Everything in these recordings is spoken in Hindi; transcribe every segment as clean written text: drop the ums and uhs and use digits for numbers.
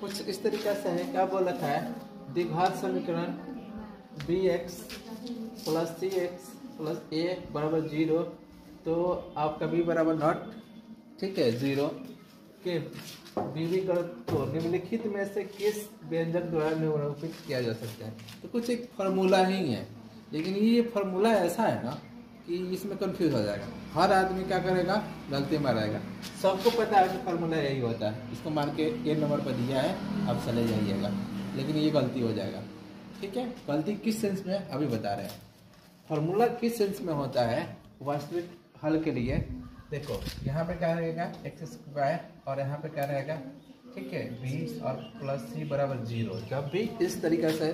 कुछ इस तरीके से है, क्या बोल रखा है, द्विघात समीकरण bx plus cx plus a बराबर 0, तो आपका b बराबर नॉट, ठीक है, 0 के बीवी कर तो निम्नलिखित में से किस व्यंजक द्वारा निरूपित किया जा सकता है। तो कुछ एक फार्मूला ही है, लेकिन ये फार्मूला ऐसा है ना कि इसमें कंफ्यूज हो जाएगा, हर आदमी क्या करेगा, गलती मारेगा। सबको पता है कि फार्मूला यही होता है, इसको मान के ए नंबर पर दिया है, अब चले जाइएगा, लेकिन ये गलती हो जाएगा। ठीक है, गलती किस सेंस में अभी बता रहे हैं। फार्मूला किस सेंस में होता है वास्तविक हल के लिए, देखो यहाँ पे क्या रहेगा एक्स स्क्वायर और यहाँ पे क्या रहेगा, ठीक है, बी और प्लस सी बराबर 0। जब भी इस तरीके से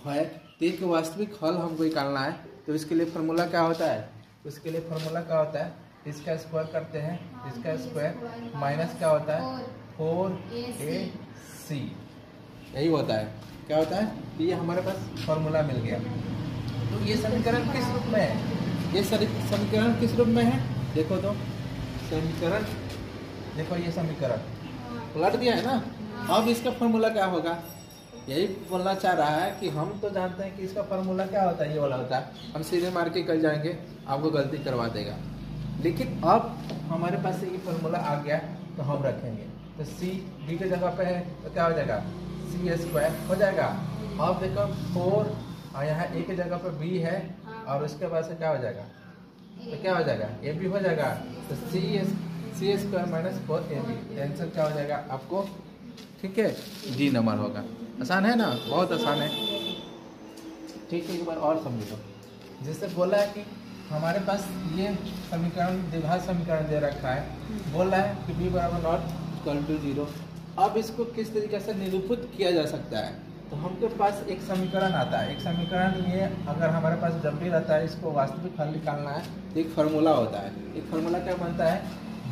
है तो एक वास्तविक हल हमको निकालना है, तो इसके लिए फार्मूला क्या होता है, उसके लिए फार्मूला क्या होता है, इसका स्क्वायर करते हैं, इसका स्क्वायर माइनस क्या होता है 4ac, यही होता है। क्या होता है, ये हमारे पास फार्मूला मिल गया। तो ये समीकरण किस रूप में है, ये समीकरण किस रूप में है, देखो तो समीकरण, देखो ये समीकरण पलट दिया है ना। अब इसका फार्मूला क्या होगा, यही बोलना चाह रहा है कि हम तो जानते हैं कि इसका फार्मूला क्या होता है, ये वाला होता है, हम सीधे मार के कर जाएंगे, आपको गलती करवा देगा। लेकिन अब हमारे पास ये फार्मूला आ गया तो हम रखेंगे, तो सी बी के जगह पे है तो क्या हो जाएगा, सी स्क्वायर हो जाएगा। अब देखो 4 और यहाँ ए की जगह पे बी है और उसके बाद से क्या हो जाएगा, तो क्या हो जाएगा, ए बी हो जाएगा, तो सी स्क्वायर माइनस 4ab, आंसर क्या हो जाएगा आपको, ठीक है, डी नंबर होगा। आसान है ना, बहुत आसान है। ठीक है, एक बार और समझ लो, जैसे बोला है कि हमारे पास ये समीकरण द्विघात समीकरण दे रखा है, बोल रहा है कि बी बराबर नॉट इक्वल टू 0। अब इसको किस तरीके से निरूपित किया जा सकता है, तो हमके पास एक समीकरण आता है, एक समीकरण ये अगर हमारे पास जब भी रहता है, इसको वास्तविक हल निकालना है, तो एक फार्मूला होता है। एक फार्मूला क्या बनता है,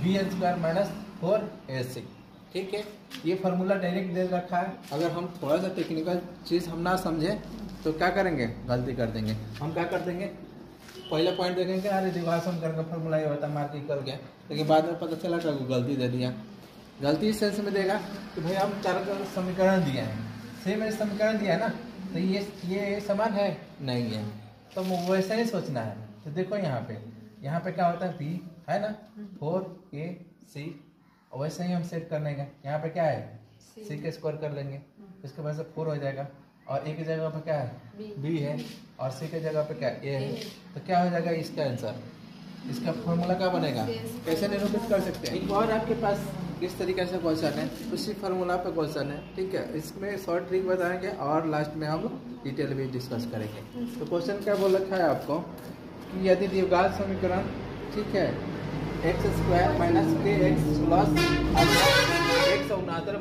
B N square minus 4ac, ठीक है। ये फार्मूला डायरेक्ट दे रखा है, अगर हम थोड़ा सा टेक्निकल चीज़ हम ना समझे तो क्या करेंगे, गलती कर देंगे। हम क्या कर देंगे, पहले पॉइंट देखेंगे, अरे द्विघात समीकरण का फार्मूला ये होता है, मार के कर गया, लेकिन बाद में पता चला कि गलती दे दिया। गलती इस सेंस में देगा कि भाई हम 4 समीकरण दिए हैं, सेम समीकरण दिया है ना, तो ये समान है नहीं है, तो वैसा ही सोचना है। तो देखो यहाँ पे क्या होता है, बी है ना 4ac, वैसे ही हम सेट करने का, यहाँ पे क्या है सी के स्क्वायर कर लेंगे, इसके बाद से 4 हो जाएगा, और ए की जगह पे क्या है बी है, और सी के जगह पे क्या ए है, तो क्या हो जाएगा इसका आंसर। इसका फॉर्मूला क्या बनेगा, कैसे निरूपित कर सकते हैं। एक और आपके पास इस तरीके से क्वेश्चन है, उसी फार्मूला पे क्वेश्चन है, ठीक है। इसमें शॉर्ट ट्रिक बताएंगे और लास्ट में हम डिटेल भी डिस्कस करेंगे। तो क्वेश्चन क्या बोल रखा है आपको कि यदि द्विघात समीकरण, ठीक है, एक्स स्क्वायर माइनस के एक्स प्लस x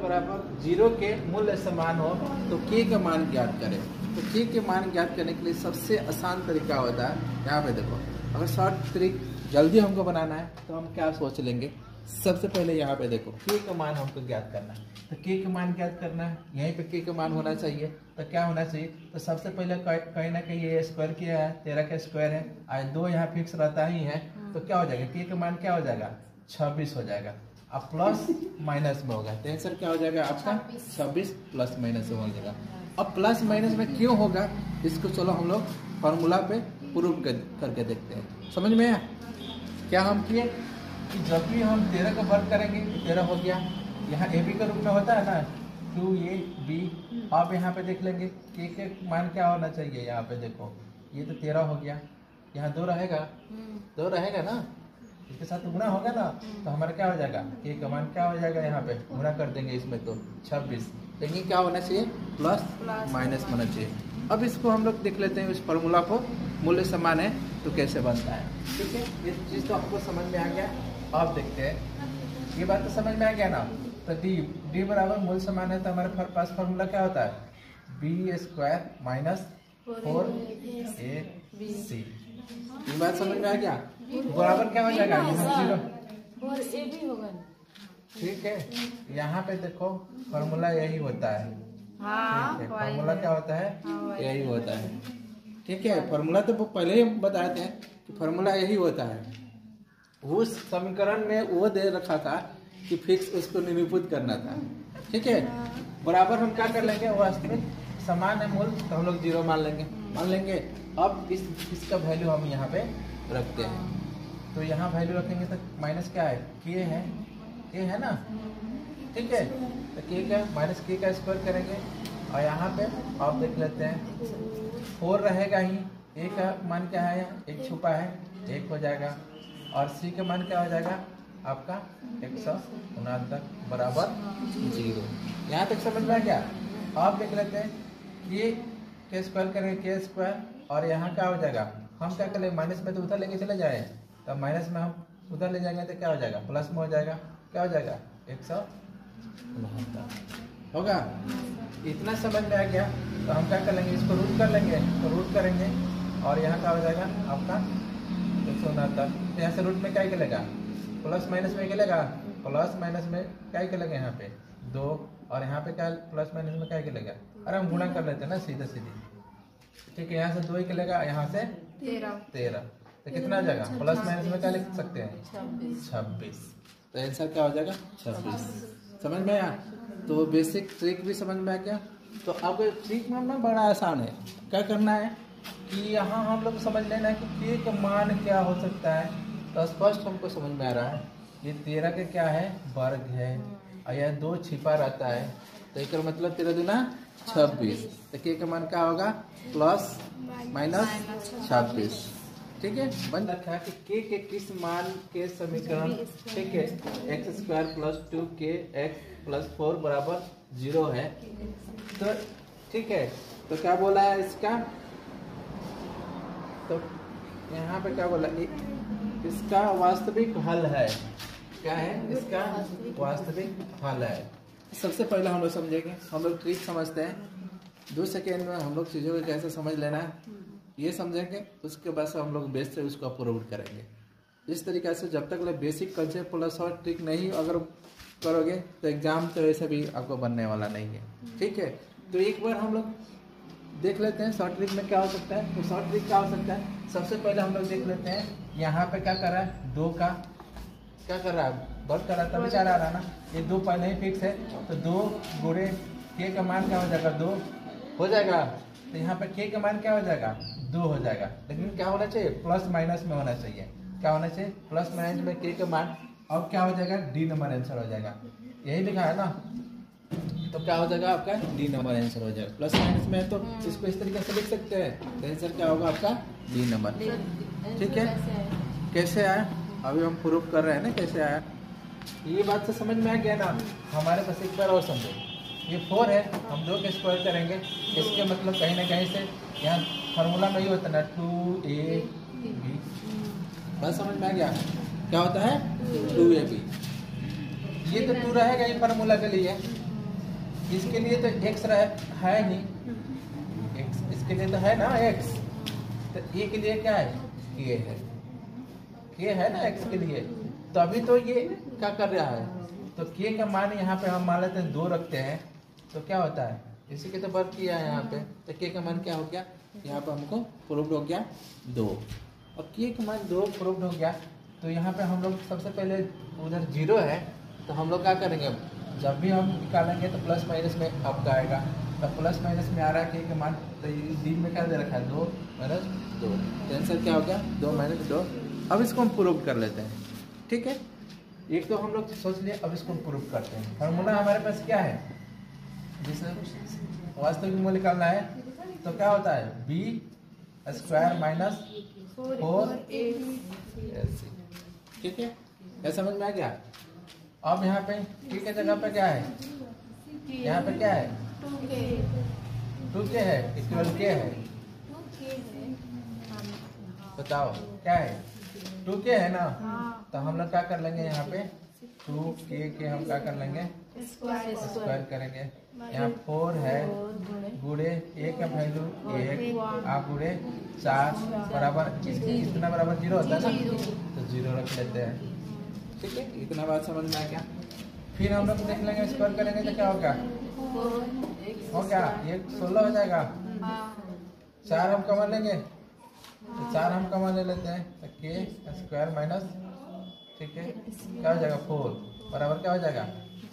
बराबर 0 के मूल्य समान हो तो k का मान ज्ञात करें। तो k के मान ज्ञात करने के लिए सबसे आसान तरीका होता है, यहाँ पे देखो, अगर शॉर्ट ट्रिक जल्दी हमको बनाना है तो हम क्या सोच लेंगे, सबसे पहले यहाँ पे देखो k का मान हमको ज्ञात करना है, तो k का मान ज्ञात करना है, यहीं पे k का मान होना चाहिए। तो क्या होना चाहिए, तो सबसे पहले कहीं ना कहीं ये स्क्वायर किया है, 13 का स्क्वायर है, आज 2 यहाँ फिक्स रहता ही है, तो क्या हो जाएगा, k का मान क्या हो जाएगा 26 हो जाएगा। अब प्लस माइनस में होगा, तो आंसर क्या हो जाएगा आपका 26 प्लस माइनस में हो जाएगा। अब प्लस माइनस में क्यों होगा, इसको चलो हम लोग फॉर्मूला पे प्रूव करके देखते हैं। समझ में आया, क्या हम किए कि जब भी हम 13 का वर्ग करेंगे 13 हो गया, यहाँ ए बी का रूप में होता है ना 2ab। आप यहाँ पे देख लेंगे के मान क्या होना चाहिए, यहाँ पे देखो ये तो 13 हो गया, यहाँ 2 रहेगा, 2 रहेगा ना, इसके साथ गुणा होगा ना, तो हमारा क्या हो जाएगा, के का मान क्या हो जाएगा, यहाँ पे गुणा कर देंगे इसमें तो 26, लेकिन क्या होना चाहिए प्लस माइनस होना चाहिए। अब इसको हम लोग देख लेते हैं, इस फार्मूला को मूल्य समान है तो कैसे बनता है, ठीक है। ये चीज़ तो आपको समझ में आ गया। आप देखते हैं, ये बात तो समझ में आ गया ना, तो डी बराबर मूल्य समान है, तो हमारे पास फार्मूला क्या होता है, बी स्क्वायर माइनस 4ac। ये बात समझ में आ गया, बराबर क्या हो जाएगा, यहाँ 0, ठीक है। यहाँ पे देखो फार्मूला यही होता है, फार्मूला क्या होता है, यही होता है, ठीक है। फार्मूला तो पहले ही बताते हैं कि फार्मूला यही होता है। उस समीकरण में वो दे रखा था कि फिक्स उसको निरूपित करना था, ठीक है। बराबर हम क्या कर लेंगे, वास्तविक समान है मूल तो हम लोग 0 मान लेंगे। अब इसका वैल्यू हम यहाँ पे रखते हैं, तो यहाँ वैल्यू रखेंगे तो माइनस क्या है, के है ना, ठीक है। तो के का माइनस के का स्क्वायर करेंगे और यहाँ पे आप देख लेते हैं 4 रहेगा ही, ए का मान क्या है, एक छुपा है 1 हो जाएगा, और सी का मान क्या हो जाएगा आपका 169 बराबर 0। यहाँ तक समझ में आ गया। आप देख लेते हैं के स्क्वायर करेंगे के स्क्वायर, और यहाँ क्या हो जाएगा, हम क्या करेंगे माइनस में तो उधर लेके चले जाए, तब माइनस में हम उधर ले जाएंगे तो क्या हो जाएगा, प्लस में हो जाएगा, क्या हो जाएगा 169 होगा। इतना समझ में आ गया। तो हम क्या कर लेंगे, इसको रूट कर लेंगे, तो रूट करेंगे और यहाँ क्या हो जाएगा आपका 169। तो यहाँ से रूट में क्या निकलेगा, प्लस माइनस में निकलेगा, प्लस माइनस में क्या निकलेगा यहाँ पे 2, और यहाँ पे क्या प्लस माइनस में क्या निकलेगा, अरे हम गुणा कर लेते हैं ना सीधा सीधी, ठीक है। यहाँ से 2 निकलेगा, यहाँ से 13, तो कितना आ जाएगा, प्लस माइनस में क्या लिख सकते हैं 26। तो आंसर क्या हो जाएगा 26। समझ में आया। तो बेसिक ट्रिक भी समझ में आ गया। तो अब ट्रिक में ना बड़ा आसान है, क्या करना है कि यहाँ हम लोग समझ लेना है कि के का मान क्या हो सकता है। तो स्पष्ट हमको समझ में आ रहा है, ये 13 के क्या है वर्ग है, और यह 2 छिपा रहता है, तो एक मतलब 13 दूना 26। तो के का मान क्या होगा प्लस माइनस 26, ठीक है। बन रखा है कि के किस मान के समीकरण, ठीक है, x² + 2k x + 4 बराबर 0 है। तो ठीक है, तो क्या बोला है इसका, तो यहाँ पे क्या बोला, इसका वास्तविक हल है, क्या है इसका वास्तविक हल है। सबसे पहले हम लोग समझेंगे, हम लोग ट्रिक समझते हैं, 2 सेकेंड में हम लोग चीज़ों को कैसे समझ लेना है ये समझेंगे, उसके बाद से हम लोग बेस से उसको अप्रूव करेंगे। इस तरीके से जब तक बेसिक कंसेप्ट प्लस और ट्रिक नहीं अगर करोगे तो एग्जाम तो ऐसे भी आपको बनने वाला नहीं है, ठीक है। तो एक बार हम लोग देख लेते हैं शॉर्ट ट्रिक में क्या हो सकता है। तो शॉर्ट ट्रिक क्या हो सकता है, सबसे पहले हम लोग देख लेते हैं यहाँ पे क्या कर रहा है, 2 का क्या कर रहा है वर्ग कर रहा है, तभी 4 आ रहा है ना, ये 2 पहले ही फिक्स है, तो 2 गुणे के का मान क्या हो जाएगा 2 हो जाएगा। तो यहाँ पे के का मान क्या हो जाएगा 2 हो जाएगा, लेकिन क्या होना चाहिए प्लस माइनस में होना चाहिए, क्या होना चाहिए प्लस माइनस में के का मान। अब क्या हो जाएगा डी नंबर आंसर हो जाएगा, यही लिखा है ना, तो क्या हो जाएगा आपका डी नंबर आंसर हो जाएगा। प्लस माइनस में तो इसको इस तरीके से लिख सकते हैं, तो आंसर क्या होगा आपका डी नंबर, ठीक है। कैसे आया अभी हम प्रूफ कर रहे हैं ना कैसे आया, ये बात से समझ में आ गया ना। हमारे पास एक बार और समझो, ये 4 है, हम 2 के स्क्वायर करेंगे, इसके मतलब कहीं ना कहीं से यहाँ फार्मूला में ही होता है ना 2ab, बात समझ में आ गया, क्या होता है 2ab। ये तो 2 रहेगा ये फार्मूला के लिए, इसके लिए तो x है ही, x इसके लिए तो है ना x, तो ए के लिए क्या है k है ना x के लिए। तो अभी तो ये क्या कर रहा है, तो k का मान यहाँ पे हम मान लेते हैं 2 रखते हैं, तो क्या होता है इसी के तो वर्ग किया है यहाँ पे, तो k का मान क्या हो गया, यहाँ पे हमको प्रूव्ड हो गया 2, और k का मान 2 प्रूव्ड हो गया। तो यहाँ पे हम लोग सबसे पहले उधर 0 है, तो हम लोग क्या करेंगे, जब भी हम निकालेंगे तो प्लस माइनस में आपका आएगा, तो प्लस माइनस में आ रहा है k का मान, तो डी में क्या दे रखा है 2 - 2, तो आंसर क्या हो गया 2 - 2। अब इसको हम प्रूव कर लेते हैं, ठीक है। एक तो हम लोग सोच लिए, अब इसको प्रूव करते हैं। फार्मूला हमारे पास क्या है, जिसे वास्तविक मूल्य निकालना है, तो क्या होता है b² - 4ac, ठीक है। यह समझ में आ गया। अब यहाँ पे k के जगह पे क्या है, यहाँ पे क्या है 2k है, इक्वल k है, बताओ क्या है 2k है ना, तो हम लोग क्या कर लेंगे यहाँ पे 2k के हम क्या कर लेंगे स्क्वायर करेंगे। यहाँ 4 है गुणे a का वैल्यू 1 आप गुणे 4 बराबर कितना बराबर 0 होता है ना, तो 0 रख लेते हैं, ठीक है। इतना बात समझ में आ गया। फिर हम लोग देख लेंगे स्क्वायर करेंगे तो क्या होगा, हो क्या ये 16 हो जाएगा, 4 हम कमा लेंगे, तो 4 हम कमा ले लेते हैं, तो k स्क्वायर माइनस, ठीक है, क्या हो जाएगा 4 बराबर क्या हो जाएगा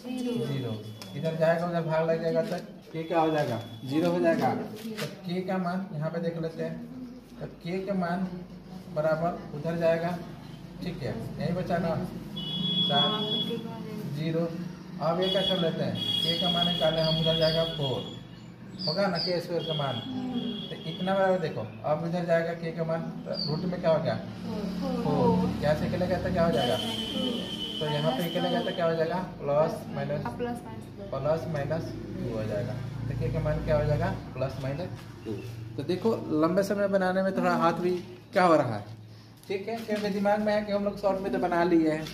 0। इधर जाएगा उधर भाग लग जाएगा तो के क्या हो जाएगा 0 हो जाएगा। तो के का मान यहाँ पे देख लेते हैं, तो के का मान बराबर उधर जाएगा, ठीक है, यही बचा ना 0। अब ये क्या कर लेते हैं, के का मान निकाले हम, उधर जाएगा 4 होगा ना के स्क्वायर का मान, तो इतना बराबर देखो। अब इधर जाएगा के का मान, तो रूट में क्या हो गया 4, यहाँ से निकलेगा तो क्या हो जाएगा, तो यहाँ पे निकलेगा तो क्या हो जाएगा प्लस माइनस 2 हो जाएगा। तो के का मान क्या हो जाएगा +-2। तो देखो लंबे समय बनाने में थोड़ा हाथ भी क्या हो रहा है, ठीक है, क्योंकि दिमाग में है कि हम लोग शॉर्ट में तो बना लिए हैं,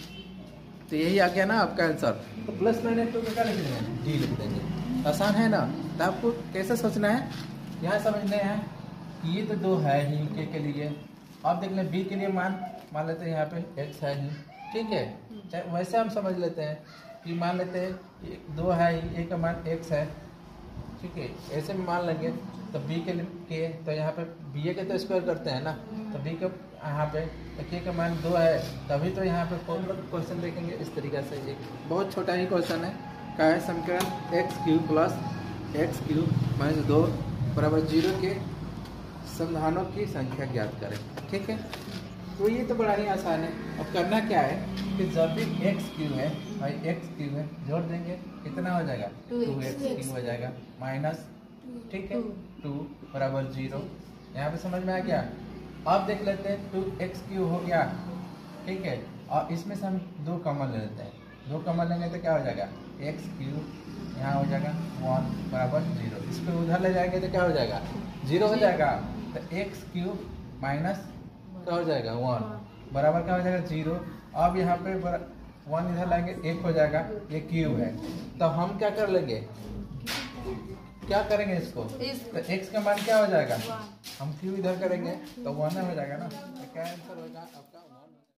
तो यही आ गया ना आपका आंसर। तो +-2 को क्या लिख देंगे, डी लिख देंगे। आसान है ना। तो आपको कैसे सोचना है, यहाँ समझना है कि ये तो 2 है ही के लिए। आप देख लें बी के लिए मान लेते हैं यहाँ पे x है ही, ठीक है, चाहे वैसे हम समझ लेते हैं कि मान लेते हैं कि 2 है ही, a का मान x है, ठीक है, ऐसे में मान लेंगे। तो b के लिए तो यहाँ पे बी ए के तो स्क्वायर करते हैं ना, तो b का यहाँ पे के का मान 2 है, तभी तो यहाँ पे क्वेश्चन देखेंगे इस तरीके से। एक बहुत छोटा ही क्वेश्चन है, क्या है समीकरण x³ + x³ - 2 = 0 के समाधानों की संख्या ज्ञात करें, ठीक है। तो ये तो बड़ा ही आसान है। अब करना क्या है कि जब भी x³ है भाई, x³ है, जोड़ देंगे कितना हो जाएगा 2x³ हो जाएगा माइनस, ठीक है, 2 = 0। यहाँ पे समझ में आ गया। अब देख लेते हैं 2x³ हो गया, ठीक है, और इसमें से हम 2 कॉमन ले लेते हैं। 2 कॉमन लेंगे तो क्या हो जाएगा x³ यहाँ हो जाएगा 1 = 0। इसको उधर ले जाएंगे तो क्या हो जाएगा 0 हो जाएगा। तो x³ माइनस क्या हो जाएगा 1 बराबर क्या हो जाएगा 0। अब यहाँ पे 1 इधर लाएंगे 1 हो जाएगा, ये क्यूब है। तो हम क्या कर लेंगे, क्या करेंगे इसको, तो x का मान क्या हो जाएगा, हम क्यूब इधर करेंगे तो 1 हो जाएगा ना। तो क्या आंसर होगा आपका।